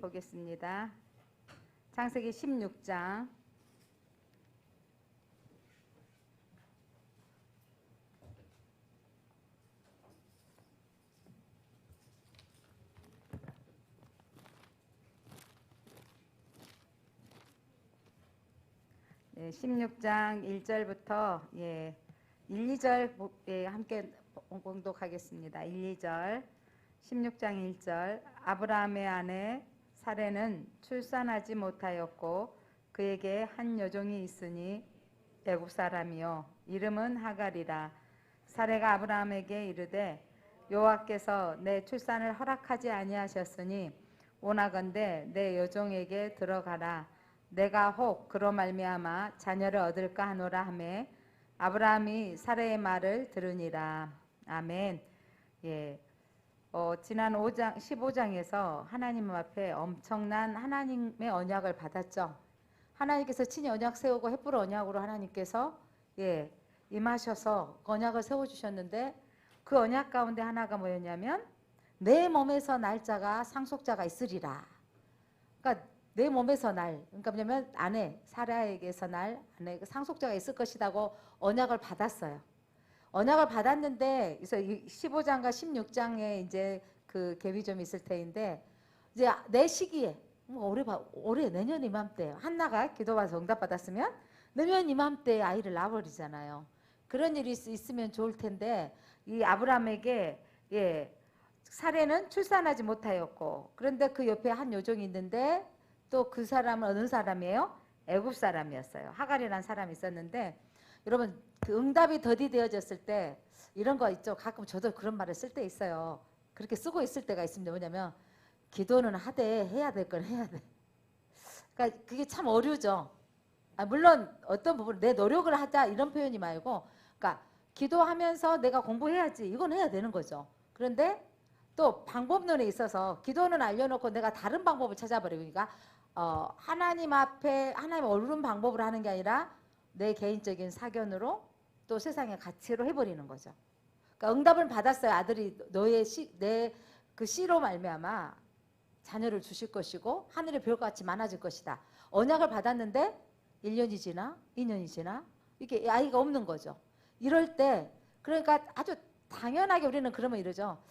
보겠습니다. 창세기 16장. 네, 16장 1절부터 1, 2절 함께 봉독하겠습니다. 1, 2절. 16장 1절. 아브라함의 아내 사레는 출산하지 못하였고 그에게 한 여종이 있으니 애굽 사람이요 이름은 하갈이라. 사레가 아브라함에게 이르되 여호와께서 내 출산을 허락하지 아니하셨으니 원하건대 내 여종에게 들어가라. 내가 혹 그로 말미암아 자녀를 얻을까 하노라 하매 아브라함이 사레의 말을 들으니라. 아멘. 지난 15장에서 하나님 앞에 엄청난 하나님의 언약을 받았죠. 하나님께서 친히 언약 세우고 횃불 언약으로 하나님께서 임하셔서 언약을 세워주셨는데 그 언약 가운데 하나가 뭐였냐면 내 몸에서 날짜가 상속자가 있으리라. 그러니까 내 몸에서 그러니까 뭐냐면 아내 사라에게서 아내 상속자가 있을 것이라고 언약을 받았어요. 언약을 받았는데 그래서 15장과 16장에 이제 그 갭이 좀 있을 테인데 이제 내 시기에 올해 내년 이맘때 한나가 기도받아서 응답받았으면 내년 이맘때 아이를 낳아버리잖아요. 그런 일이 있으면 좋을 텐데 이 아브라함에게 사레는 출산하지 못하였고 그런데 그 옆에 한 여종이 있는데 또 그 사람은 어느 사람이에요? 애굽 사람이었어요. 하갈이라는 사람이 있었는데 여러분 그 응답이 더디되어졌을 때 이런 거 있죠. 가끔 저도 그런 말을 쓸 때 있어요. 그렇게 쓰고 있을 때가 있습니다. 뭐냐면 기도는 하되 해야 될 건 해야 돼. 그러니까 그게 참 어려우죠. 물론 어떤 부분 내 노력을 하자 이런 표현이 말고 그러니까 기도하면서 내가 공부해야지 이건 해야 되는 거죠. 그런데 또 방법론에 있어서 기도는 알려놓고 내가 다른 방법을 찾아버리니까 하나님 앞에 하나님 오르는 방법으로 하는 게 아니라 내 개인적인 사견으로 또 세상의 가치로 해버리는 거죠. 그러니까 응답을 받았어요. 아들이 내 그 씨로 말미암아 자녀를 주실 것이고 하늘의 별같이 많아질 것이다. 언약을 받았는데 1년이 지나 2년이 지나 이게 아이가 없는 거죠. 이럴 때 그러니까 아주 당연하게 우리는 그러면 이러죠.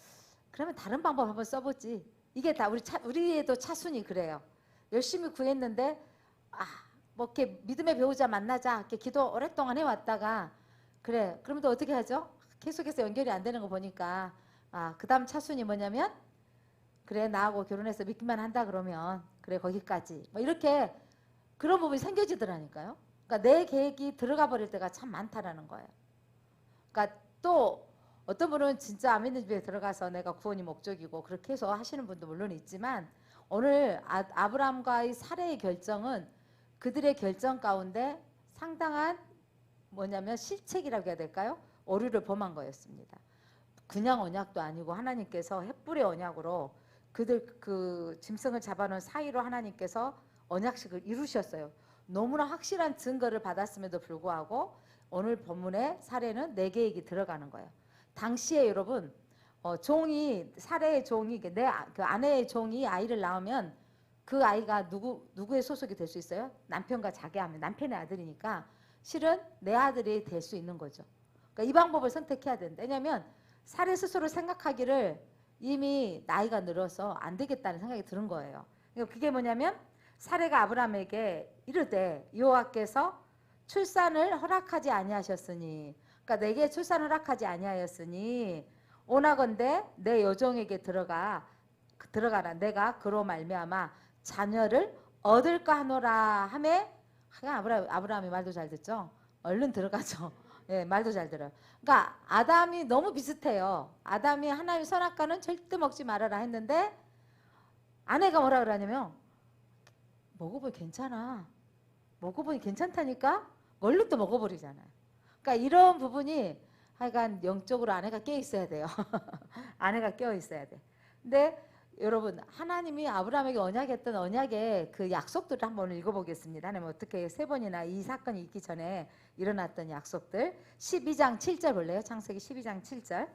그러면 다른 방법 한번 써보지. 이게 다 우리에도 차순이 그래요. 열심히 구했는데 뭐 이렇게 믿음의 배우자 만나자 이렇게 기도 오랫동안 해왔다가 그래 그러면 또 어떻게 하죠? 계속해서 연결이 안 되는 거 보니까 그 다음 차순이 뭐냐면 그래 나하고 결혼해서 믿기만 한다 그러면 그래 거기까지 뭐 이렇게 그런 부분이 생겨지더라니까요. 그러니까 내 계획이 들어가 버릴 때가 참 많다라는 거예요. 그러니까 또 어떤 분은 진짜 아멘의 집에 들어가서 내가 구원이 목적이고 그렇게 해서 하시는 분도 물론 있지만 오늘 아브라함과의 사레의 결정은 그들의 결정 가운데 상당한 뭐냐면 실책이라고 해야 될까요? 오류를 범한 거였습니다. 그냥 언약도 아니고 하나님께서 횃불의 언약으로 그들 그 짐승을 잡아놓은 사이로 하나님께서 언약식을 이루셨어요. 너무나 확실한 증거를 받았음에도 불구하고 오늘 본문의 사례는 내 계획이 들어가는 거예요. 당시에 여러분 사례의 종이 그 아내의 종이 아이를 낳으면 그 아이가 누구의 소속이 될 수 있어요? 남편과 자기 남편의 아들이니까 실은 내 아들이 될 수 있는 거죠. 그러니까 이 방법을 선택해야 된다. 왜냐하면 사례 스스로 생각하기를 이미 나이가 늘어서 안 되겠다는 생각이 드는 거예요. 그게 뭐냐면 사례가 아브라함에게 이르되 여호와께서 출산을 허락하지 아니하셨으니 그러니까 내게 출산을 허락하지 아니하였으니 오나건대 내 여종에게 들어가라. 내가 그로 말미암아 자녀를 얻을까 하노라 하매 아브라함이 말도 잘 듣죠. 얼른 들어가죠. 말도 잘 들어요. 그러니까 아담이 너무 비슷해요. 아담이 하나님의 선악과는 절대 먹지 말아라 했는데 아내가 뭐라 그러냐면 먹어보니 괜찮아. 먹어보니 괜찮다니까 얼른 또 먹어버리잖아요. 그러니까 이런 부분이 하여간 영적으로 아내가 깨어 있어야 돼요. 아내가 깨어 있어야 돼. 근데 여러분 하나님이 아브라함에게 언약했던 언약의 그 약속들을 한번 읽어보겠습니다. 하나님 어떻게 3번이나 이 사건이 있기 전에 일어났던 약속들 12장 7절 볼래요? 창세기 12장 7절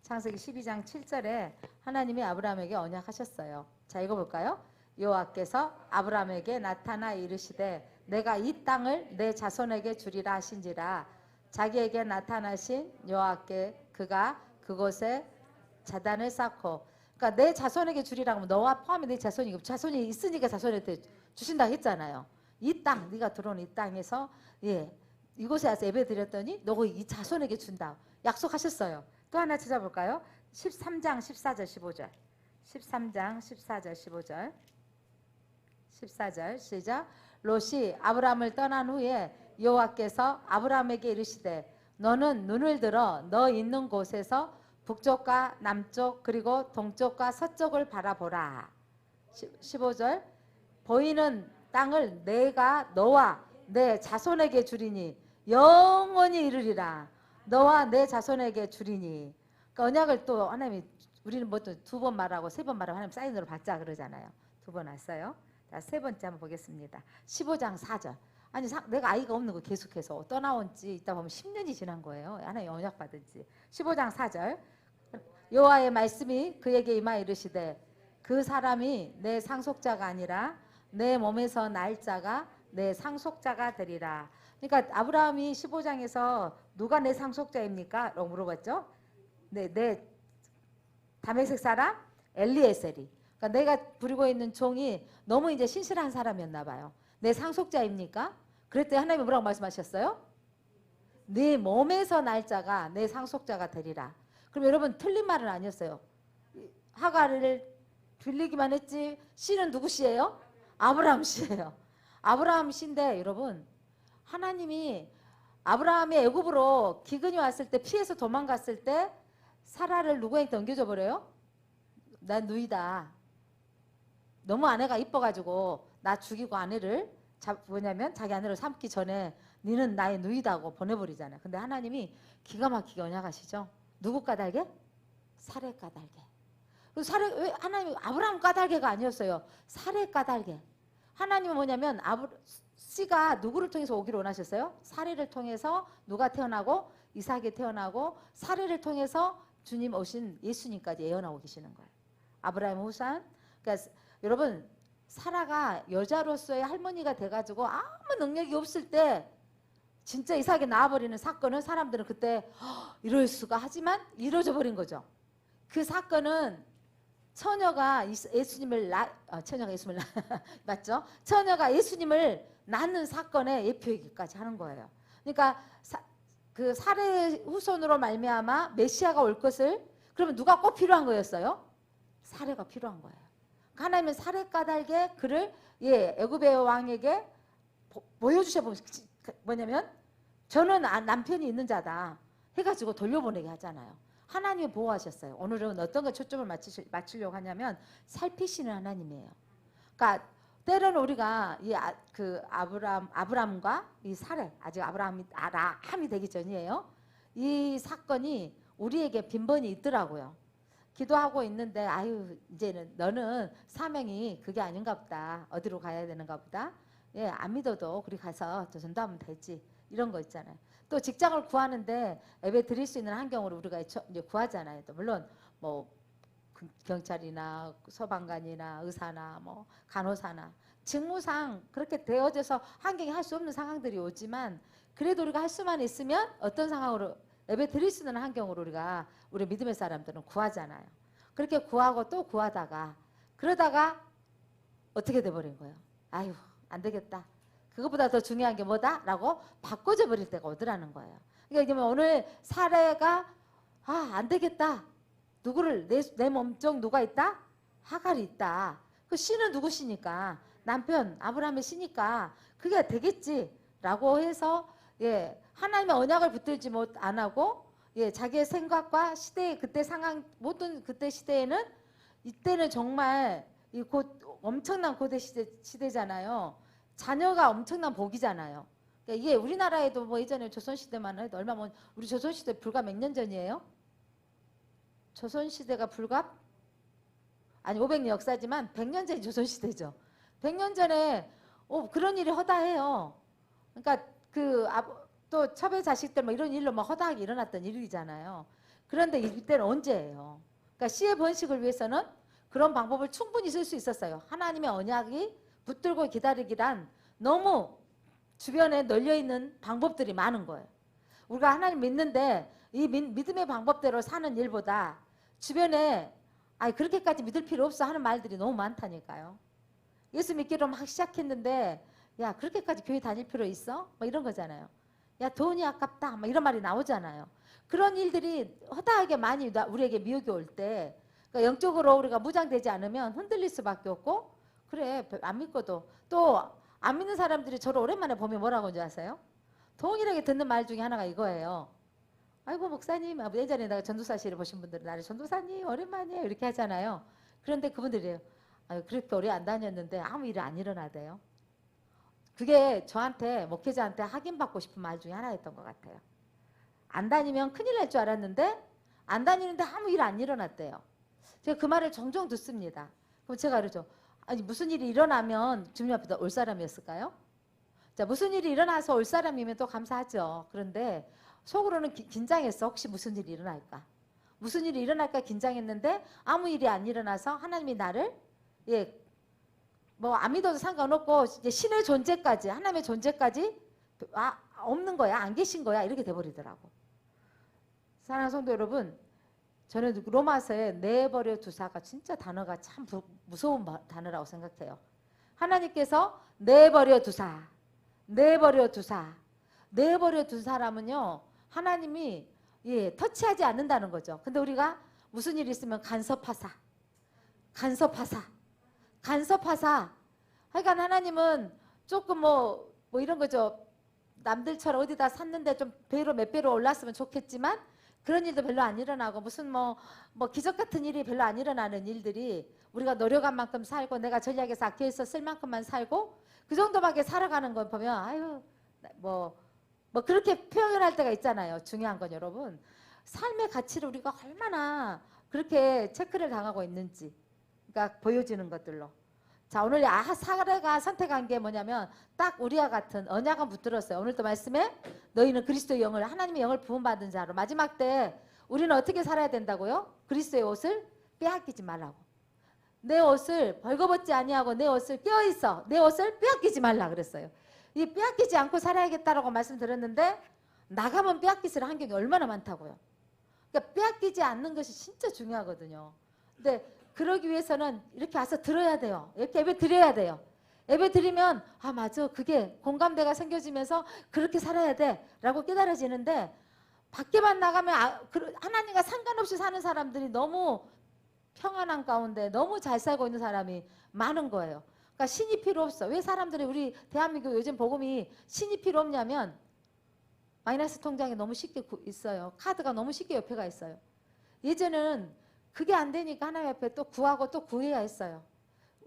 창세기 12장 7절에 하나님이 아브라함에게 언약하셨어요. 자, 읽어볼까요? 여호와께서 아브라함에게 나타나 이르시되 내가 이 땅을 내 자손에게 주리라 하신지라. 자기에게 나타나신 여호와께 그가 그곳에 자단을 쌓고, 그러니까 내 자손에게 주리라고 하면 너와 포함해 내 자손이 있으니까 자손한테 주신다 했잖아요. 이 땅, 네가 들어온 이 땅에서 이곳에 와서 예배 드렸더니 너가 이 자손에게 준다 약속하셨어요. 또 하나 찾아볼까요? 13장 14절 15절 13장 14절 15절 14절 시작. 롯이 아브라함을 떠난 후에 여호와께서 아브라함에게 이르시되 너는 눈을 들어 너 있는 곳에서 북쪽과 남쪽 그리고 동쪽과 서쪽을 바라보라. 15절 보이는 땅을 내가 너와 내 자손에게 주리니 영원히 이르리라. 너와 내 자손에게 주리니. 그러니까 언약을 또 하나님이, 우리는 뭐 또 두 번 말하고 세 번 말하고 하나님 사인으로 받자 그러잖아요. 두 번 왔어요. 자, 세 번째 한번 보겠습니다. 15장 4절. 아니 내가 아이가 없는 거 계속해서 떠나온 지 있다 보면 10년이 지난 거예요. 하나님 언약 받은 지. 15장 4절. 여호와의 말씀이 그에게 임하 이르시되 그 사람이 내 상속자가 아니라 내 몸에서 날 자가 내 상속자가 되리라. 그러니까 아브라함이 15장에서 누가 내 상속자입니까? 라고 물어봤죠. 내 다메섹 사람 엘리에셀이. 그러니까 내가 부리고 있는 종이 너무 이제 신실한 사람이었나 봐요. 내 상속자입니까? 그랬더니 하나님이 뭐라고 말씀하셨어요? 네 몸에서 날 자가 내 상속자가 되리라. 그럼 여러분 틀린 말은 아니었어요. 하갈을 빌리기만 했지 씨는 누구 씨예요? 아브라함 씨예요. 아브라함 씨인데 여러분 하나님이 아브라함이 애굽으로 기근이 왔을 때 피해서 도망갔을 때 사라를 누구한테 넘겨줘 버려요? 난 누이다. 너무 아내가 이뻐가지고 나 죽이고 아내를 뭐냐면 자기 아내를 삼기 전에 니는 나의 누이다고 보내버리잖아요. 근데 하나님이 기가 막히게 언약하시죠. 누구 까닭에? 사례 까닭에. 왜 하나님이 아브라함 까닭에가 아니었어요. 사례 까닭에. 하나님은 뭐냐면 씨가 누구를 통해서 오기를 원하셨어요? 사례를 통해서 누가 태어나고 이삭이 태어나고 사례를 통해서 주님 오신 예수님까지 예언하고 계시는 거예요. 아브라함 후산. 그러니까 여러분 사라가 여자로서의 할머니가 돼가지고 아무 능력이 없을 때 진짜 이삭이 나와버리는 사건은 사람들은 그때 이럴 수가 하지만 이루어져 버린 거죠. 그 사건은 처녀가 예수님을 맞죠? 처녀가 예수님을 낳는 사건의 예표이기까지 하는 거예요. 그러니까 그 사례 후손으로 말미암아 메시아가 올 것을, 그러면 누가 꼭 필요한 거였어요? 사례가 필요한 거예요. 하나님은 사례 까닭에 그를 애굽의 왕에게 보여주셔 뭐냐면 저는 남편이 있는 자다 해가지고 돌려보내게 하잖아요. 하나님이 보호하셨어요. 오늘은 어떤 거 초점을 맞추려고 하냐면 살피시는 하나님이에요. 그러니까 때로는 우리가 그 아브람과 이 사례, 아직 아브라함이 되기 전이에요. 이 사건이 우리에게 빈번히 있더라고요. 기도하고 있는데 아유 이제는 너는 사명이 그게 아닌가 보다. 어디로 가야 되는가 보다. 안 믿어도 우리 가서 전도하면 되지. 이런 거 있잖아요. 또 직장을 구하는데 예배 드릴 수 있는 환경으로 우리가 이제 구하잖아요. 또 물론 뭐 경찰이나 소방관이나 의사나 뭐 간호사나 직무상 그렇게 되어져서 환경이 할 수 없는 상황들이 오지만 그래도 우리가 할 수만 있으면 어떤 상황으로 예배 드릴 수 있는 환경으로 우리가 우리 믿음의 사람들은 구하잖아요. 그렇게 구하고 또 구하다가 그러다가 어떻게 돼버린 거예요? 아유 안 되겠다. 그것보다 더 중요한 게 뭐다? 라고 바꿔져 버릴 때가 오더라는 거예요. 그러니까 오늘 사례가 안 되겠다. 누구를 내 몸쪽 누가 있다? 하갈이 있다. 그 씨는 누구시니까? 남편 아브라함의 씨니까 그게 되겠지라고 해서 하나님의 언약을 붙들지 못 안 하고 자기의 생각과 시대의 그때 상황 모든 그때 시대에는 이때는 정말 곧 엄청난 고대 시대잖아요. 자녀가 엄청난 복이잖아요. 그러니까 이게 우리나라에도 뭐 예전에 조선시대만 해도 우리 조선시대 불과 몇 년 전이에요? 조선시대가 불과 500년 역사지만 100년 전이 조선시대죠. 100년 전에 그런 일이 허다해요. 그러니까 또 첩의 자식들 뭐 이런 일로 막 허다하게 일어났던 일이잖아요. 그런데 이때는 언제예요? 그러니까 씨의 번식을 위해서는 그런 방법을 충분히 쓸 수 있었어요. 하나님의 언약이 붙들고 기다리기란 너무 주변에 널려있는 방법들이 많은 거예요. 우리가 하나님 믿는데 이 믿음의 방법대로 사는 일보다 주변에 그렇게까지 믿을 필요 없어 하는 말들이 너무 많다니까요. 예수 믿기로 막 시작했는데 야 그렇게까지 교회 다닐 필요 있어? 뭐 이런 거잖아요. 야 돈이 아깝다 뭐 이런 말이 나오잖아요. 그런 일들이 허다하게 많이 우리에게 미혹이 올 때 그러니까 영적으로 우리가 무장되지 않으면 흔들릴 수밖에 없고 그래 안 믿고도 또 안 믿는 사람들이 저를 오랜만에 보면 뭐라고 하는지 아세요? 동일하게 듣는 말 중에 하나가 이거예요. 아이고 목사님 예전에 내가 전도사실을 보신 분들은 나를 전도사님 오랜만이에요 이렇게 하잖아요. 그런데 그분들이에요. 그렇게 오래 안 다녔는데 아무 일이 안 일어나대요. 그게 저한테 목회자한테 확인받고 싶은 말 중에 하나였던 것 같아요. 안 다니면 큰일 날 줄 알았는데 안 다니는데 아무 일 안 일어났대요. 제가 그 말을 종종 듣습니다. 그럼 제가 그러죠. 아니 무슨 일이 일어나면 주님 앞에 올 사람이었을까요? 자 무슨 일이 일어나서 올 사람이면 또 감사하죠. 그런데 속으로는 긴장했어. 혹시 무슨 일이 일어날까? 무슨 일이 일어날까 긴장했는데 아무 일이 안 일어나서 하나님이 나를 뭐 안 믿어도 상관없고 이제 신의 존재까지 하나님의 존재까지 없는 거야 안 계신 거야 이렇게 돼버리더라고. 사랑하는 성도 여러분 저는 로마서에 내버려 두사가 진짜 단어가 참 무서운 단어라고 생각해요. 하나님께서 내버려 두사 내버려 두사 내버려 둔 사람은요 하나님이 터치하지 않는다는 거죠. 근데 우리가 무슨 일이 있으면 간섭하사 하여간 하나님은 조금 뭐 이런 거죠. 남들처럼 어디다 샀는데 좀 배로 몇 배로 올랐으면 좋겠지만 그런 일도 별로 안 일어나고 무슨 뭐 기적 같은 일이 별로 안 일어나는 일들이 우리가 노력한 만큼 살고 내가 전략에서 아껴서 쓸 만큼만 살고 그 정도밖에 살아가는 걸 보면 아유 뭐 그렇게 표현할 때가 있잖아요. 중요한 건 여러분 삶의 가치를 우리가 얼마나 그렇게 체크를 당하고 있는지 그러니까 보여지는 것들로. 자 오늘 사례가 선택한 게 뭐냐면 딱 우리와 같은 언약은 붙들었어요. 오늘도 말씀에 너희는 그리스도의 영을 하나님의 영을 부음받은 자로 마지막 때 우리는 어떻게 살아야 된다고요? 그리스도의 옷을 빼앗기지 말라고. 내 옷을 벌거벗지 아니하고 내 옷을 껴있어 내 옷을 빼앗기지 말라 그랬어요. 이 빼앗기지 않고 살아야겠다라고 말씀드렸는데 나가면 빼앗기실 환경이 얼마나 많다고요. 그러니까 빼앗기지 않는 것이 진짜 중요하거든요. 근데 그러기 위해서는 이렇게 와서 들어야 돼요. 이렇게 예배 드려야 돼요. 예배 드리면 맞아 그게 공감대가 생겨지면서 그렇게 살아야 돼 라고 깨달아지는데 밖에만 나가면 하나님과 상관없이 사는 사람들이 너무 평안한 가운데 너무 잘 살고 있는 사람이 많은 거예요. 그러니까 신이 필요 없어. 왜 사람들이 우리 대한민국 요즘 복음이 신이 필요 없냐면 마이너스 통장이 너무 쉽게 있어요. 카드가 너무 쉽게 옆에 가 있어요. 예전에는 그게 안 되니까 하나님 앞에 또 구하고 또 구해야 했어요.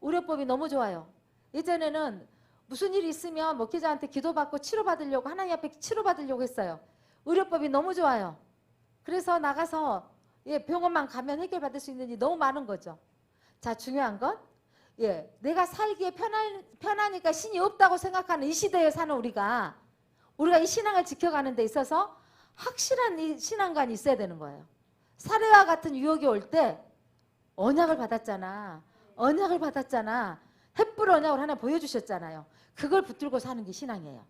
의료법이 너무 좋아요. 예전에는 무슨 일이 있으면 목회자한테 기도받고 치료받으려고 하나님 앞에 치료받으려고 했어요. 의료법이 너무 좋아요. 그래서 나가서 병원만 가면 해결받을 수 있는 일이 너무 많은 거죠. 자 중요한 건 내가 살기에 편하니까 신이 없다고 생각하는 이 시대에 사는 우리가 이 신앙을 지켜가는 데 있어서 확실한 이 신앙관이 있어야 되는 거예요. 사례와 같은 유혹이 올 때 언약을 받았잖아. 햇불 언약을 하나 보여주셨잖아요. 그걸 붙들고 사는 게 신앙이에요.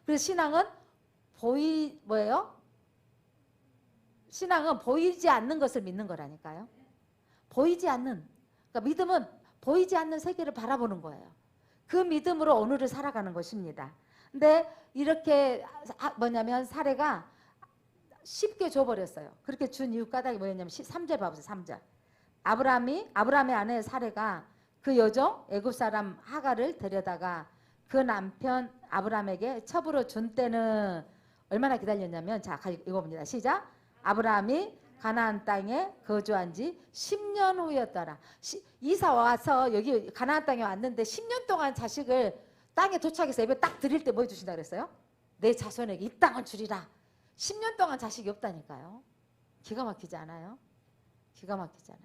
그래서 신앙은 신앙은 보이지 않는 것을 믿는 거라니까요. 보이지 않는 그러니까 믿음은 보이지 않는 세계를 바라보는 거예요. 그 믿음으로 오늘을 살아가는 것입니다. 근데 이렇게 뭐냐면 사례가 쉽게 줘버렸어요. 그렇게 준 이유 까닭이 뭐였냐면 3절 봐보세요. 3절. 아브라함의 아내 사례가 그 여종 애굽 사람 하갈을 데려다가 그 남편 아브라함에게 첩으로 준 때는 얼마나 기다렸냐면 자 읽어봅니다. 시작. 아브라함이 가나안 땅에 거주한 지 10년 후였더라. 이사 와서 여기 가나안 땅에 왔는데 10년 동안 자식을 땅에 도착해서 예배 딱 드릴 때 뭐 해주신다 그랬어요? 내 자손에게 이 땅을 주리라. 10년 동안 자식이 없다니까요. 기가 막히지 않아요? 기가 막히잖아요.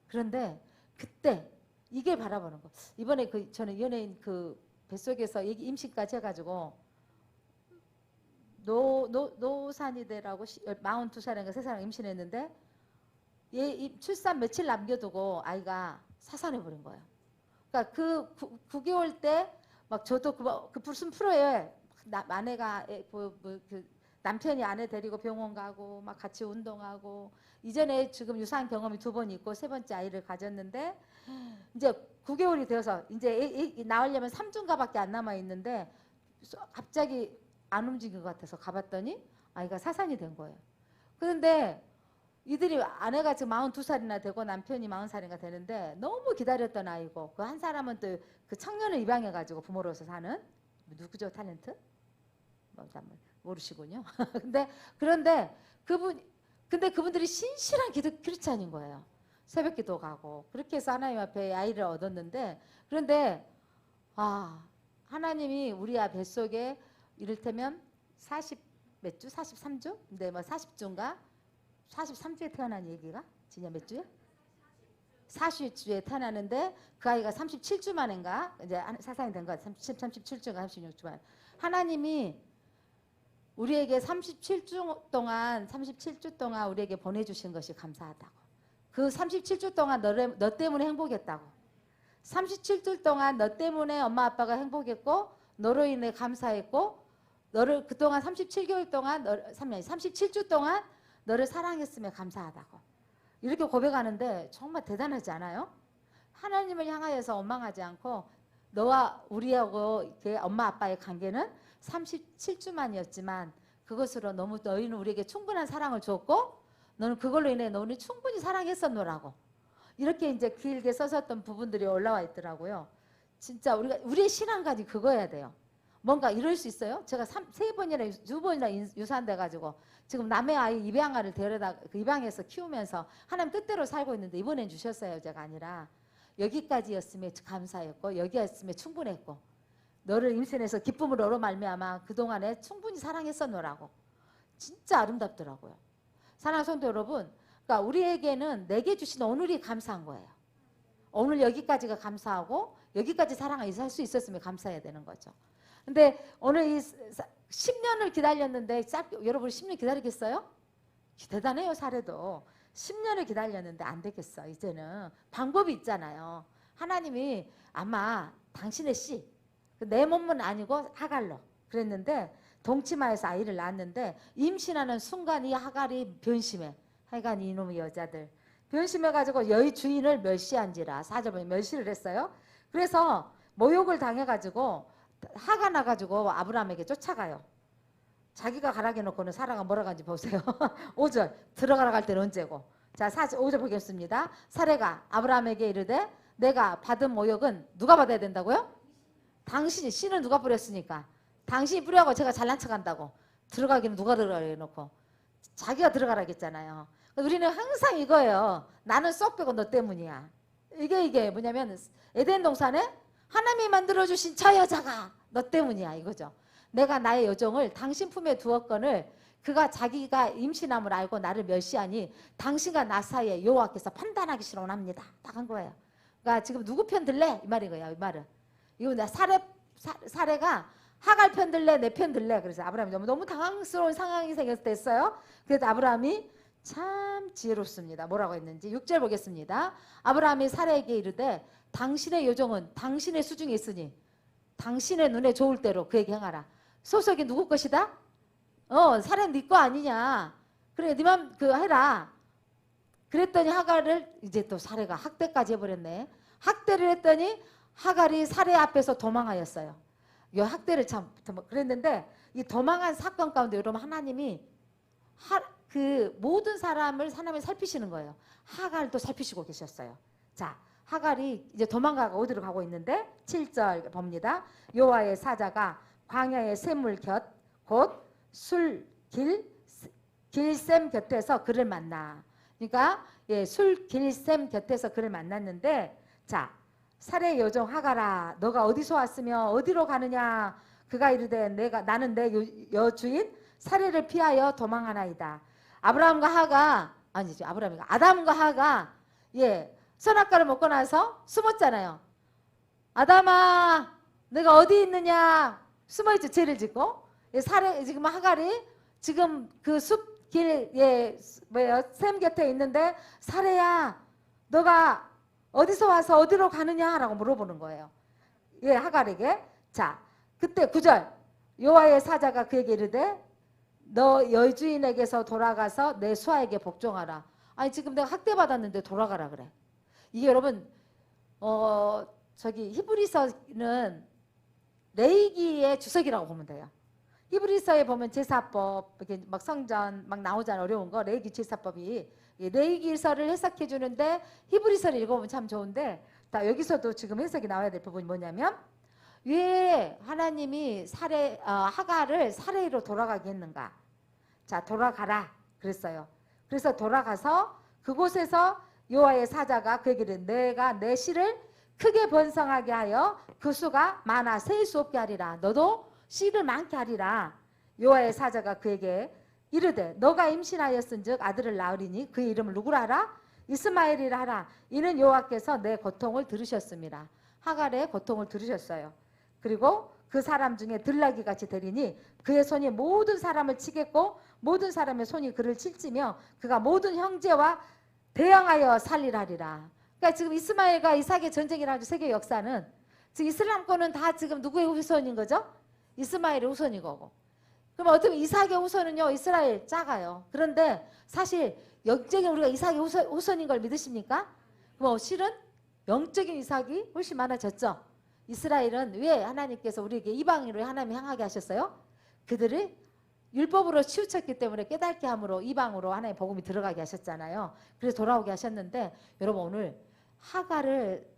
그런데 그때 이게 바라보는 거. 이번에 저는 연예인 그 뱃속에서 임신까지 해가지고 노산이대라고 42살인가 3살 임신했는데 얘 출산 며칠 남겨두고 아이가 사산해 버린 거예요. 그러니까 그 9개월 때 막 저도 그 무슨 프로에 아내가 그 남편이 아내 데리고 병원 가고 막 같이 운동하고 이전에 지금 유사한 경험이 2번 있고 3번째 아이를 가졌는데 이제 9개월이 되어서 이제 나오려면 3주인가밖에 안 남아 있는데 갑자기 안 움직인 것 같아서 가봤더니 아이가 사산이 된 거예요. 그런데 이들이 아내가 지금 42살이나 되고 남편이 40살인가 되는데 너무 기다렸던 아이고 그 한 사람은 또 그 청년을 입양해가지고 부모로서 사는 누구죠 탤런트? 모르시군요. 그런데 그분들이 신실한 기도 크리스찬인 거예요. 새벽 기도 가고 그렇게 해서 하나님 앞에 아이를 얻었는데 그런데 하나님이 우리 뱃속에 이를테면 40 몇 주? 43주? 근데 뭐 40주인가? 43주에 태어난 얘기가? 진짜 몇 주에? 40주에 태어나는데 그 아이가 37주 만인가? 이제 사상이 된 거야. 37주인가 36주 만. 하나님이 우리에게 37주 동안 우리에게 보내주신 것이 감사하다고. 그 37주 동안 너 때문에 행복했다고. 37주 동안 너 때문에 엄마 아빠가 행복했고 너로 인해 감사했고 너를 그동안 37개월 동안 37주 동안 너를 사랑했으며 감사하다고. 이렇게 고백하는데 정말 대단하지 않아요? 하나님을 향하여서 원망하지 않고 너와 우리하고 엄마 아빠의 관계는 37주만이었지만 그것으로 너무 너희는 우리에게 충분한 사랑을 줬고 너는 그걸로 인해 너는 충분히 사랑했었노라고. 이렇게 이제 길게 써섰던 부분들이 올라와 있더라고요. 진짜 우리의 신앙까지 그거여야 돼요. 뭔가 이럴 수 있어요? 제가 3번이나 2번이나 유산돼 가지고 지금 남의 아이 입양아를 입양해서 키우면서 하나님 뜻대로 살고 있는데 이번엔 주셨어요. 제가 아니라 여기까지였으면 감사했고 여기였으면 충분했고 너를 임신해서 기쁨을 얻어 말미암아 그동안에 충분히 사랑했었노라고. 진짜 아름답더라고요. 사랑하는 성도 여러분, 그러니까 우리에게는 내게 주신 오늘이 감사한 거예요. 오늘 여기까지가 감사하고 여기까지 사랑을 할 수 있었으면 감사해야 되는 거죠. 근데 오늘 이 10년을 기다렸는데 여러분 10년 기다리겠어요? 대단해요. 사례도 10년을 기다렸는데 안 되겠어. 이제는 방법이 있잖아요. 하나님이 아마 당신의 씨, 내 몸은 아니고 하갈로 그랬는데 동치마에서 아이를 낳았는데 임신하는 순간 이 하갈이 변심해. 하여간 이놈의 여자들 변심해가지고 여의 주인을 멸시한지라 4절 보면 멸시를 했어요. 그래서 모욕을 당해가지고 화가 나가지고 아브라함에게 쫓아가요. 자기가 가라게 놓고는 사라가 뭐라고 하는지 보세요. 5절 들어가라 갈 때는 언제고. 자 5절 보겠습니다. 사례가 아브라함에게 이르되 내가 받은 모욕은 누가 받아야 된다고요? 당신이. 씨는 누가 뿌렸으니까 당신이 뿌려고 제가 잘난 척한다고. 들어가기는 누가 들어가게 놓고 자기가 들어가라겠잖아요. 우리는 항상 이거예요. 나는 쏙 빼고 너 때문이야. 이게 뭐냐면 에덴 동산에 하나님이 만들어주신 저 여자가 너 때문이야 이거죠. 내가 나의 여종을 당신 품에 두었거늘 그가 자기가 임신함을 알고 나를 멸시하니 당신과 나 사이에 여호와께서 판단하기 싫어합니다. 딱 한 거예요. 그러니까 지금 누구 편 들래? 이 말인 거예요. 이 말은. 이거 사례가 하갈 편 들래? 내 편 들래? 그래서 아브라함이 너무 당황스러운 상황이 됐어요. 그래서 아브라함이 참 지혜롭습니다. 뭐라고 했는지 6절 보겠습니다. 아브라함이 사례에게 이르되 당신의 여종은 당신의 수중에 있으니 당신의 눈에 좋을 대로 그에게 행하라. 소속이 누구 것이다? 사례는 네 거 아니냐. 그래 네 맘 해라. 그랬더니 하갈을 이제 또 사례가 학대까지 해버렸네. 학대를 했더니 하갈이 사례 앞에서 도망하였어요. 이 학대를 참 그랬는데 이 도망한 사건 가운데 여러분 하나님이 그 모든 사람을 하나님이 살피시는 거예요. 하갈도 살피시고 계셨어요. 자, 하갈이 이제 도망가가 어디로 가고 있는데 7절 봅니다. 여호와의 사자가 광야의 샘물 곧 길샘 곁에서 그를 만나. 그러니까 길샘 곁에서 그를 만났는데 자, 사례의 여종 하갈아 너가 어디서 왔으며 어디로 가느냐. 그가 이르되 나는 내 여주인 사례를 피하여 도망하나이다. 아담과 하가 선악과를 먹고 나서 숨었잖아요. 아담아 내가 어디 있느냐 숨어있죠. 죄를 짓고. 사례 지금 하갈이 지금 그 숲길에 샘 곁에 있는데 사례야 너가 어디서 와서 어디로 가느냐라고 물어보는 거예요. 예, 하갈에게. 자, 그때 9절 여호와의 사자가 그에게 이르되 너 여주인에게서 돌아가서 내 수하에게 복종하라. 아니 지금 내가 학대받았는데 돌아가라 그래. 이게 여러분 저기 히브리서는 레위기의 주석이라고 보면 돼요. 히브리서에 보면 제사법 이렇게 막 성전 막 나오잖아. 어려운 거 레위기 제사법이 레위기서를 해석해 주는데 히브리서를 읽어보면 참 좋은데 자, 여기서도 지금 해석이 나와야 될 부분이 뭐냐면 왜 하나님이 하갈을 사례로 돌아가게 했는가? 자, 돌아가라 그랬어요. 그래서 돌아가서 그곳에서 여호와의 사자가 그에게 내가 내 씨를 크게 번성하게 하여 그 수가 많아 셀 수 없게 하리라. 너도 씨를 많게 하리라. 여호와의 사자가 그에게 이르되 너가 임신하였은즉 아들을 낳으리니 그의 이름을 누구라 하라? 이스마엘이라 하라. 이는 여호와께서 내 고통을 들으셨습니다. 하갈의 고통을 들으셨어요. 그리고 그 사람 중에 들나귀 같이 되리니 그의 손이 모든 사람을 치겠고 모든 사람의 손이 그를 칠지며 그가 모든 형제와 대항하여 살리라리라. 그러니까 지금 이스마엘과 이삭의 전쟁이라는 세계 역사는 지금 이슬람권은 다 지금 누구의 후손인 거죠? 이스마엘의 후손인 거고. 그럼 어떻게 이삭의 후손은요 이스라엘 작아요. 그런데 사실 영적인 우리가 이삭의 후손인 걸 믿으십니까? 뭐 실은 영적인 이삭이 훨씬 많아졌죠. 이스라엘은 왜 하나님께서 우리에게 이방인으로 하나님 향하게 하셨어요? 그들을 율법으로 치우쳤기 때문에 깨닫게 함으로 이방으로 하나님 복음이 들어가게 하셨잖아요. 그래서 돌아오게 하셨는데 여러분 오늘 하갈을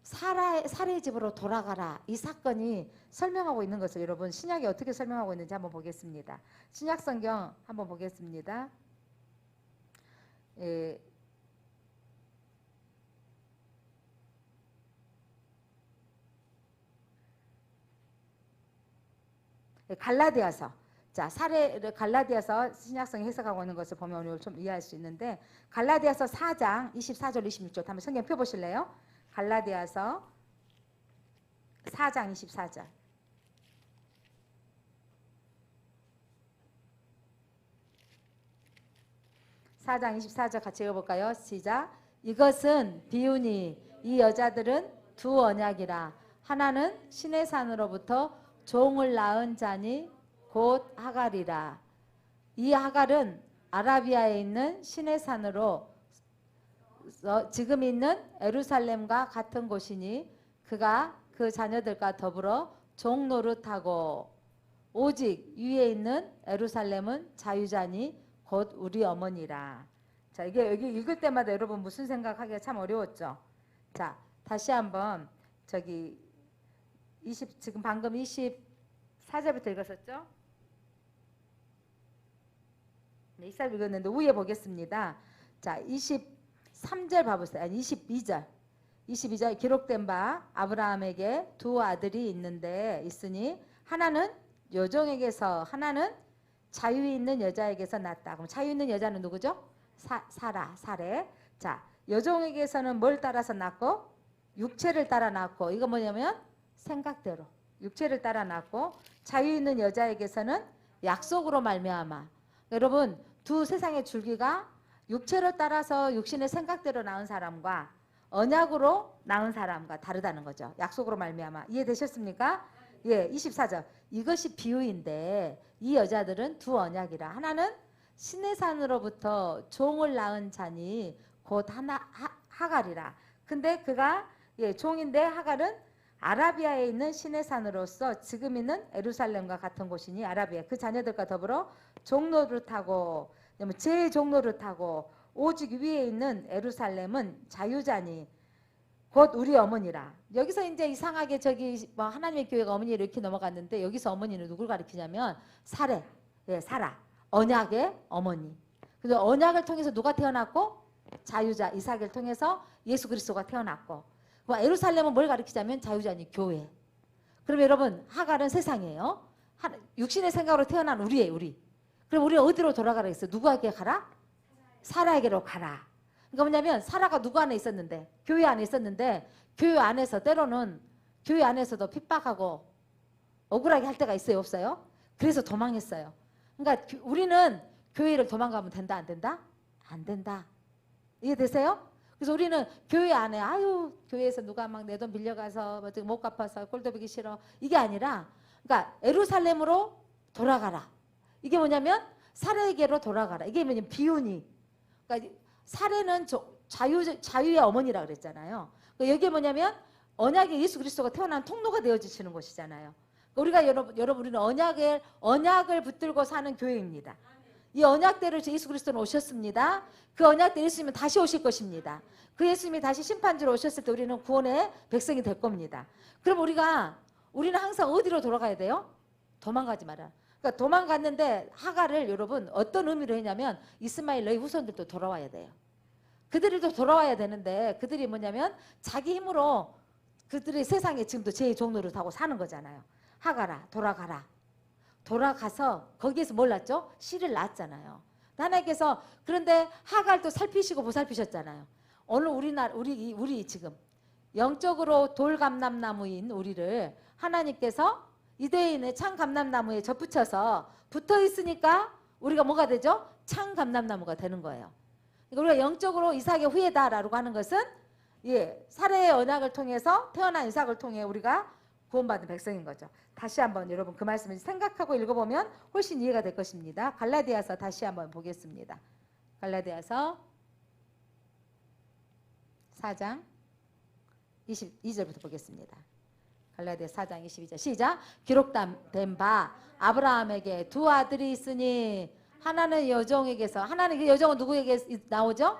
사라의 집으로 돌아가라 이 사건이 설명하고 있는 것을 여러분 신약이 어떻게 설명하고 있는지 한번 보겠습니다. 신약 성경 한번 보겠습니다. 갈라디아서 자 갈라디아서 신약성이 해석하고 있는 것을 보면 오늘 좀 이해할 수 있는데 갈라디아서 4장 24절 26절 한번 성경 펴보실래요? 갈라디아서 4장 24절 같이 읽어볼까요? 시작. 이것은 비유니 이 여자들은 두 언약이라 하나는 신의 산으로부터 종을 낳은 자니 곧 하갈이라. 이 하갈은 아라비아에 있는 신의 산으로 지금 있는 예루살렘과 같은 곳이니 그가 그 자녀들과 더불어 종 노릇하고 오직 위에 있는 예루살렘은 자유자니 곧 우리 어머니라. 자, 이게 여기 읽을 때마다 여러분 무슨 생각하기가 참 어려웠죠. 자, 다시 한번 저기 지금 방금 24절부터 읽었었죠? 네, 24절 읽었는데 위에 보겠습니다. 자, 23절 봐보세요. 아니 22절 기록된 바 아브라함에게 두 아들이 있으니 하나는 여종에게서 하나는 자유 있는 여자에게서 낳았다. 그럼 자유 있는 여자는 누구죠? 사례. 자, 여종에게서는 뭘 따라서 낳고 육체를 따라 낳고 이거 뭐냐면 생각대로 육체를 따라 낳고 자유 있는 여자에게서는 약속으로 말미암아. 여러분 두 세상의 줄기가 육체를 따라서 육신의 생각대로 낳은 사람과 언약으로 낳은 사람과 다르다는 거죠. 약속으로 말미암아. 이해되셨습니까? 예, 24절. 이것이 비유인데 이 여자들은 두 언약이라. 하나는 신의 산으로부터 종을 낳은 자니 곧 하갈이라. 근데 그가 종인데 하갈은 아라비아에 있는 신의 산으로서 지금 있는 예루살렘과 같은 곳이니 아라비아 그 자녀들과 더불어 종노릇하고 제 종노릇하고 오직 위에 있는 예루살렘은 자유자니 곧 우리 어머니라. 여기서 이제 이상하게 저기 뭐 하나님의 교회가 어머니를 이렇게 넘어갔는데 여기서 어머니는 누굴 가리키냐면 사라 언약의 어머니. 그래서 언약을 통해서 누가 태어났고 자유자 이삭을 통해서 예수 그리스도가 태어났고 예루살렘은 뭘 가리키자면 자유자니 교회. 그럼 여러분 하갈은 세상이에요. 육신의 생각으로 태어난 우리예요. 우리. 그럼 우리 어디로 돌아가라 했어요? 누구에게 가라? 사라에게로 가라. 그러니까 뭐냐면 사라가 누구 안에 있었는데 교회 안에 있었는데 교회 안에서 때로는 교회 안에서도 핍박하고 억울하게 할 때가 있어요? 없어요? 그래서 도망했어요. 그러니까 우리는 교회를 도망가면 된다 안 된다? 안 된다. 이해되세요? 그래서 우리는 교회 안에 아유 교회에서 누가 막 내 돈 빌려가서 못 갚아서 꼴도 보기 싫어. 이게 아니라 그러니까 예루살렘으로 돌아가라. 이게 뭐냐면 사례에게로 돌아가라. 이게 뭐냐면 비유니. 그러니까 사례는 자유의 어머니라 그랬잖아요. 그러니까 여기 뭐냐면 언약의 예수 그리스도가 태어난 통로가 되어주시는 곳이잖아요. 우리가 여러분 우리는 언약을 붙들고 사는 교회입니다. 이 언약대로 예수 그리스도는 오셨습니다. 그 언약대로 예수님은 다시 오실 것입니다. 그 예수님이 다시 심판주로 오셨을 때 우리는 구원의 백성이 될 겁니다. 그럼 우리는 항상 어디로 돌아가야 돼요? 도망가지 마라. 그러니까 도망갔는데 하갈을 여러분 어떤 의미로 했냐면 이스마엘 너희 후손들도 돌아와야 돼요. 그들도 돌아와야 되는데 그들이 뭐냐면 자기 힘으로 그들의 세상에 지금도 제 종로를 타고 사는 거잖아요. 하갈아 돌아가라. 돌아가서 거기에서 뭘 낳죠? 씨를 낳았잖아요. 하나님께서 그런데 하갈도 살피시고 보살피셨잖아요. 오늘 우리 지금 영적으로 돌감람나무인 우리를 하나님께서 이대인의 창감람나무에 접붙여서 붙어 있으니까 우리가 뭐가 되죠? 창감람나무가 되는 거예요. 그러니까 우리가 영적으로 이삭의 후예다라고 하는 것은 사례의 언약을 통해서 태어난 이삭을 통해 우리가 구원받은 백성인 거죠. 다시 한번 여러분 그 말씀을 생각하고 읽어보면 훨씬 이해가 될 것입니다. 갈라디아서 다시 한번 보겠습니다. 갈라디아서 4장 22절부터 보겠습니다. 갈라디아서 4장 22절 시작. 기록된 바 아브라함에게 두 아들이 있으니 하나는 여종에게서 하나는 그 여종은 누구에게 나오죠?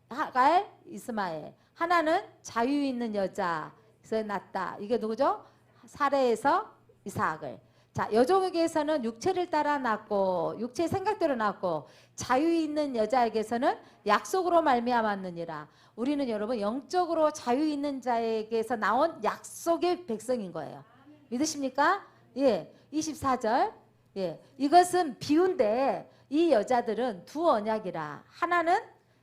하갈, 이스마엘. 하나는 자유 있는 여자에서 낳았다. 이게 누구죠? 사레에서 이삭을. 자, 여종에게서는 육체를 따라 낳고 육체의 생각대로 낳고 자유 있는 여자에게서는 약속으로 말미암았느니라. 우리는 여러분 영적으로 자유 있는 자에게서 나온 약속의 백성인 거예요. 믿으십니까? 예. 24절. 예. 이것은 비유인데 이 여자들은 두 언약이라. 하나는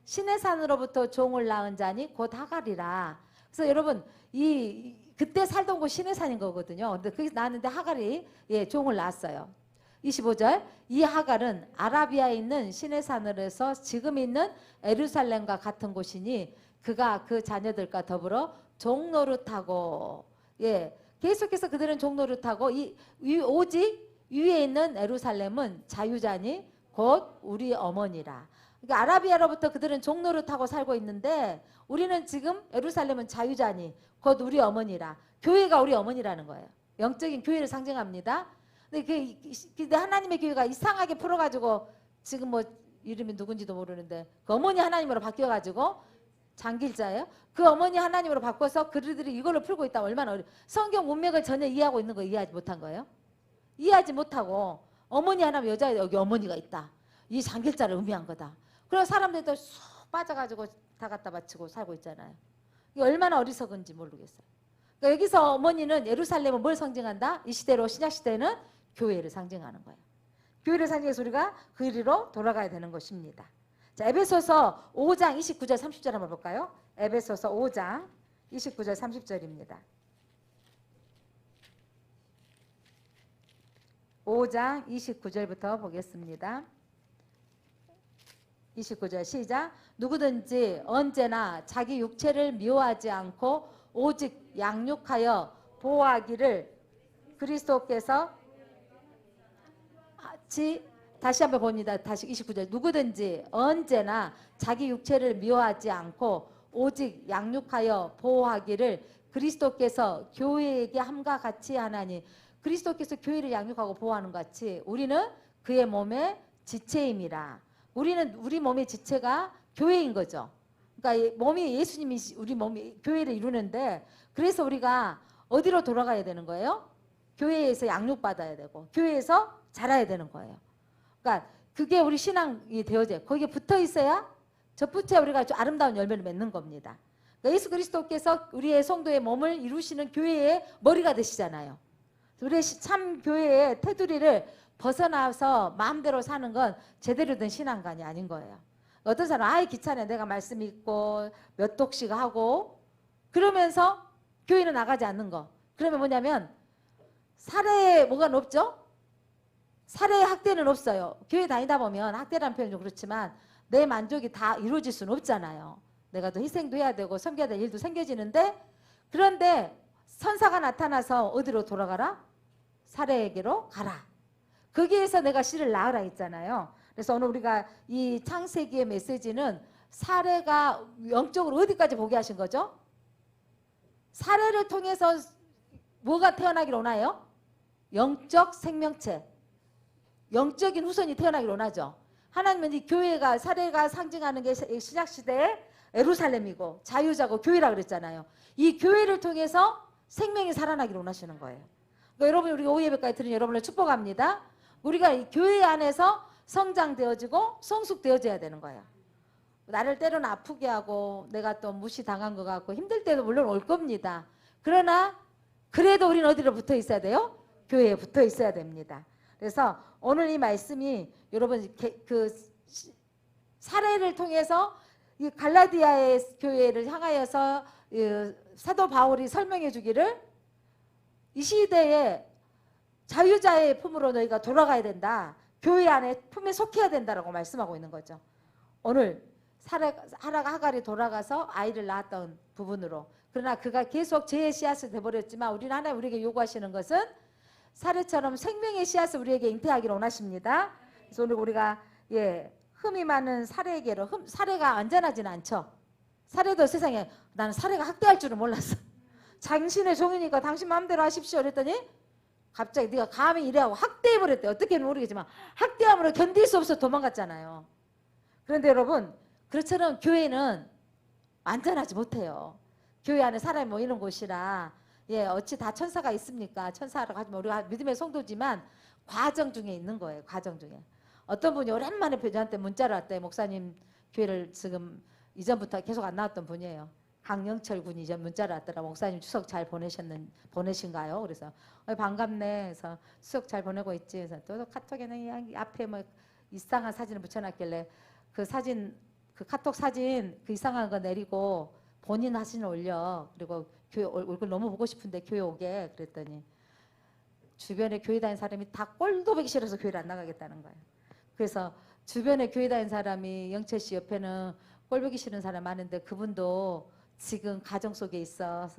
신의 산으로부터 종을 낳은 자니 곧 하갈이라. 그래서 여러분 그때 살던 곳 신의 산인 거거든요. 근데 거기서 낳았는데 하갈이 종을 낳았어요. 25절 이 하갈은 아라비아에 있는 신의 산으로서 지금 있는 예루살렘과 같은 곳이니 그가 그 자녀들과 더불어 종노릇하고 계속해서 그들은 종노릇하고 오직 위에 있는 예루살렘은 자유자니 곧 우리 어머니라. 그러니까 아라비아로부터 그들은 종노릇하고 살고 있는데 우리는 지금 예루살렘은 자유자니 곧 우리 어머니라. 교회가 우리 어머니라는 거예요. 영적인 교회를 상징합니다. 근데 하나님의 교회가 이상하게 풀어가지고 지금 뭐 이름이 누군지도 모르는데 그 어머니 하나님으로 바뀌어가지고 장길자예요. 그 어머니 하나님으로 바꿔서 그들이 이걸로 풀고 있다. 얼마나 성경 문맥을 전혀 이해하고 있는 거 이해하지 못한 거예요. 이해하지 못하고 어머니 하나님 여자에 여기 어머니가 있다. 이 장길자를 의미한 거다. 그래서 사람들도 쑥 빠져가지고 다 갖다 바치고 살고 있잖아요. 이게 얼마나 어리석은지 모르겠어요. 그러니까 여기서 어머니는 예루살렘은 뭘 상징한다? 이 시대로 신약 시대는 교회를 상징하는 거예요. 교회를 상징해서 우리가 그 이리로 돌아가야 되는 것입니다. 자, 에베소서 5장 29절 30절 한번 볼까요? 에베소서 5장 29절 30절입니다. 5장 29절부터 보겠습니다. 29절 시작. 누구든지 언제나 자기 육체를 미워하지 않고 오직 양육하여 보호하기를 그리스도께서 다시 한번 봅니다. 다시 29절. 누구든지 언제나 자기 육체를 미워하지 않고 오직 양육하여 보호하기를 그리스도께서 교회에게 함과 같이 하나니. 그리스도께서 교회를 양육하고 보호하는 것 같이 우리는 그의 몸의 지체임이라. 우리 몸의 지체가 교회인 거죠. 그러니까 몸이 예수님이 우리 몸이 교회를 이루는데 그래서 우리가 어디로 돌아가야 되는 거예요? 교회에서 양육받아야 되고 교회에서 자라야 되는 거예요. 그러니까 그게 우리 신앙이 되어져요. 거기에 붙어 있어야 접붙여 우리가 아름다운 열매를 맺는 겁니다. 그러니까 예수 그리스도께서 우리의 성도의 몸을 이루시는 교회의 머리가 되시잖아요. 우리 참 교회의 테두리를 벗어나서 마음대로 사는 건 제대로 된 신앙관이 아닌 거예요. 어떤 사람은 아이 귀찮아 내가 말씀 읽고 몇 독씩 하고 그러면서 교회는 나가지 않는 거. 그러면 뭐냐면 사례에 뭐가 높죠? 살해 학대는 없어요. 교회 다니다 보면 학대라는 표현이 좀 그렇지만 내 만족이 다 이루어질 수는 없잖아요. 내가 또 희생도 해야 되고 섬겨야 될 일도 생겨지는데, 그런데 선사가 나타나서 어디로 돌아가라? 살해에게로 가라. 거기에서 내가 씨를 낳으라 했잖아요. 그래서 오늘 우리가 이 창세기의 메시지는 살해가 영적으로 어디까지 보게 하신 거죠? 살해를 통해서 뭐가 태어나기를 원해요? 영적 생명체, 영적인 후손이 태어나기를 원하죠. 하나님은 이 교회가, 살해가 상징하는 게 신약시대의 예루살렘이고 자유자고 교회라 그랬잖아요. 이 교회를 통해서 생명이 살아나기를 원하시는 거예요. 그러니까 여러분, 우리가 오예배까지 들은 여러분을 축복합니다. 우리가 이 교회 안에서 성장되어지고 성숙되어져야 되는 거예요. 나를 때로는 아프게 하고 내가 또 무시당한 것 같고 힘들 때도 물론 올 겁니다. 그러나 그래도 우리는 어디로 붙어 있어야 돼요? 교회에 붙어 있어야 됩니다. 그래서 오늘 이 말씀이 여러분 그 사례를 통해서 이 갈라디아의 교회를 향하여서 사도 바울이 설명해 주기를, 이 시대에 자유자의 품으로 너희가 돌아가야 된다. 교회 안에 품에 속해야 된다라고 말씀하고 있는 거죠. 오늘 사라가 하갈이 돌아가서 아이를 낳았던 부분으로. 그러나 그가 계속 죄의 씨앗을 돼버렸지만 우리는 하나님 우리에게 요구하시는 것은 사례처럼 생명의 씨앗을 우리에게 잉태하기를 원하십니다. 그래서 오늘 우리가 흠이 많은 사례에게로, 사례가 안전하지는 않죠. 사례도 세상에, 나는 사례가 학대할 줄은 몰랐어. 당신의 종이니까 당신 마음대로 하십시오 그랬더니 갑자기 네가 감히 이래하고 학대해버렸대. 어떻게는 모르겠지만 학대함으로 견딜 수 없어 도망갔잖아요. 그런데 여러분, 그렇처럼 교회는 안전하지 못해요. 교회 안에 사람이 모이는 곳이라, 어찌 다 천사가 있습니까? 천사라고 하지만 우리가 믿음의 성도지만 과정 중에 있는 거예요. 과정 중에. 어떤 분이 오랜만에 저한테 문자를 왔대요. 목사님 교회를 지금 이전부터 계속 안 나왔던 분이에요. 강영철 군이 이제 문자를 왔더라. 목사님 추석 잘 보내신가요? 그래서 반갑네. 그래서 추석 잘 보내고 있지. 그래서 또 카톡에는 앞에 뭐 이상한 사진을 붙여놨길래 그 사진, 그 카톡 사진 그 이상한 거 내리고 본인 사진을 올려. 그리고 교회 얼굴 너무 보고 싶은데 교회 오게 그랬더니 주변에 교회 다니는 사람이 다 꼴도 보기 싫어서 교회를 안 나가겠다는 거예요. 그래서 주변에 교회 다니는 사람이 영철 씨 옆에는 꼴 보기 싫은 사람 많은데 그분도 지금 가정 속에 있어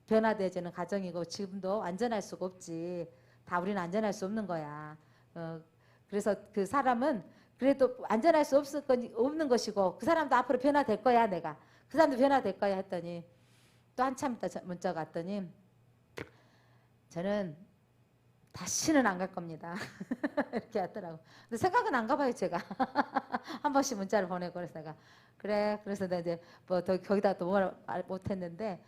변화되어지는 가정이고 지금도 안전할 수가 없지. 다 우리는 안전할 수 없는 거야. 그래서 그 사람은 그래도 안전할 수 없는 것이고 그 사람도 앞으로 변화될 거야. 내가 그 사람도 변화될 거야 했더니 또 한참 있다 문자가 왔더니 저는 다시는 안 갈 겁니다. 이렇게 하더라고. 근데 생각은 안 가봐요 제가. 한 번씩 문자를 보내고 그래서 내가 그래. 그래서 내가 이제 뭐 더 거기다 또 뭘 못했는데,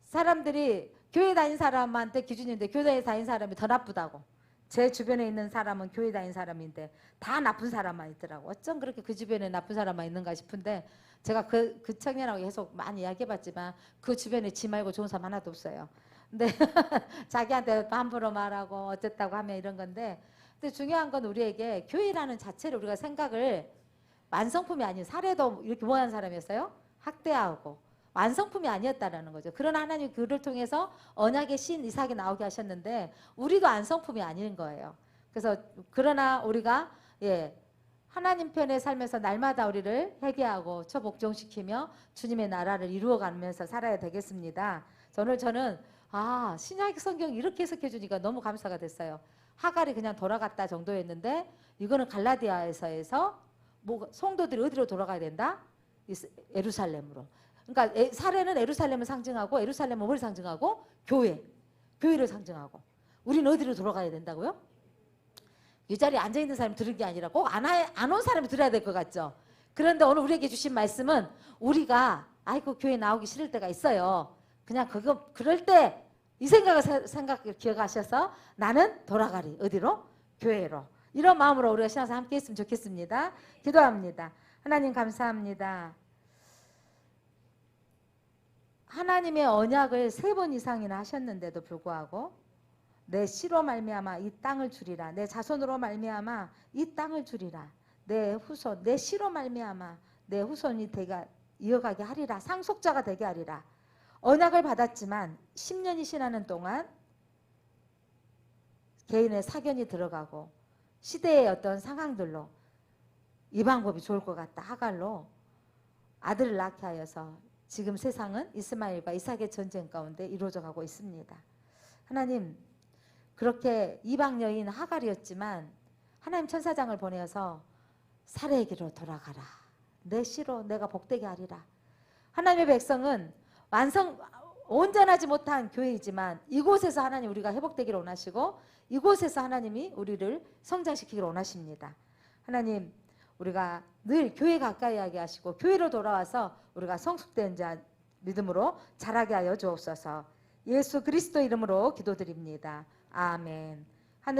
사람들이 교회 다닌 사람한테 기준인데 교회 다닌 사람이 더 나쁘다고. 제 주변에 있는 사람은 교회 다닌 사람인데 다 나쁜 사람만 있더라고. 어쩜 그렇게 그 주변에 나쁜 사람만 있는가 싶은데 제가 그 청년하고 계속 많이 이야기해봤지만 그 주변에 지 말고 좋은 사람 하나도 없어요. 근데 자기한테 함부로 말하고 어쨌다고 하면 이런 건데, 근데 중요한 건 우리에게 교회라는 자체를 우리가 생각을 완성품이 아닌, 사례도 이렇게 뭐하는 사람이었어요? 학대하고 완성품이 아니었다라는 거죠. 그러나 하나님 그를 통해서 언약의 신 이삭이 나오게 하셨는데 우리도 완성품이 아닌 거예요. 그래서 그러나 우리가 하나님 편에 살면서 날마다 우리를 회개하고 처복종시키며 주님의 나라를 이루어가면서 살아야 되겠습니다. 오늘 저는 신약 성경 이렇게 해석해 주니까 너무 감사가 됐어요. 하갈이 그냥 돌아갔다 정도였는데 이거는 갈라디아에서 성도들이 어디로 돌아가야 된다? 예루살렘으로. 그러니까 사례는 예루살렘을 상징하고, 예루살렘은 뭘 상징하고? 교회를 상징하고. 우리는 어디로 돌아가야 된다고요? 이 자리에 앉아있는 사람이 들은 게 아니라 꼭 안 온 사람이 들어야 될 것 같죠. 그런데 오늘 우리에게 주신 말씀은 우리가 교회 나오기 싫을 때가 있어요. 그냥 그럴 때 이 생각을 기억하셔서 나는 돌아가리. 어디로? 교회로. 이런 마음으로 우리가 신앙생활 함께 했으면 좋겠습니다. 기도합니다. 하나님 감사합니다. 하나님의 언약을 3번 이상이나 하셨는데도 불구하고 내 씨로 말미암아 이 땅을 주리라. 내 자손으로 말미암아 이 땅을 주리라. 내 후손, 내 씨로 말미암아 내 후손이 이어가게 하리라. 상속자가 되게 하리라. 언약을 받았지만 10년이 지나는 동안 개인의 사견이 들어가고 시대의 어떤 상황들로 이 방법이 좋을 것 같다. 하갈로 아들을 낳게 하여서 지금 세상은 이스마엘과 이삭의 전쟁 가운데 이루어져 가고 있습니다. 하나님, 그렇게 이방 여인 하갈이었지만 하나님 천사장을 보내어서 사례에게로 돌아가라. 내 씨로 내가 복되게 하리라. 하나님의 백성은 온전하지 못한 교회이지만 이곳에서 하나님 우리가 회복되기를 원하시고 이곳에서 하나님이 우리를 성장시키기를 원하십니다. 하나님, 우리가 늘 교회 가까이 하게 하시고 교회로 돌아와서 우리가 성숙된 자 믿음으로 자라게 하여 주옵소서. 예수 그리스도 이름으로 기도드립니다. 아멘. 하늘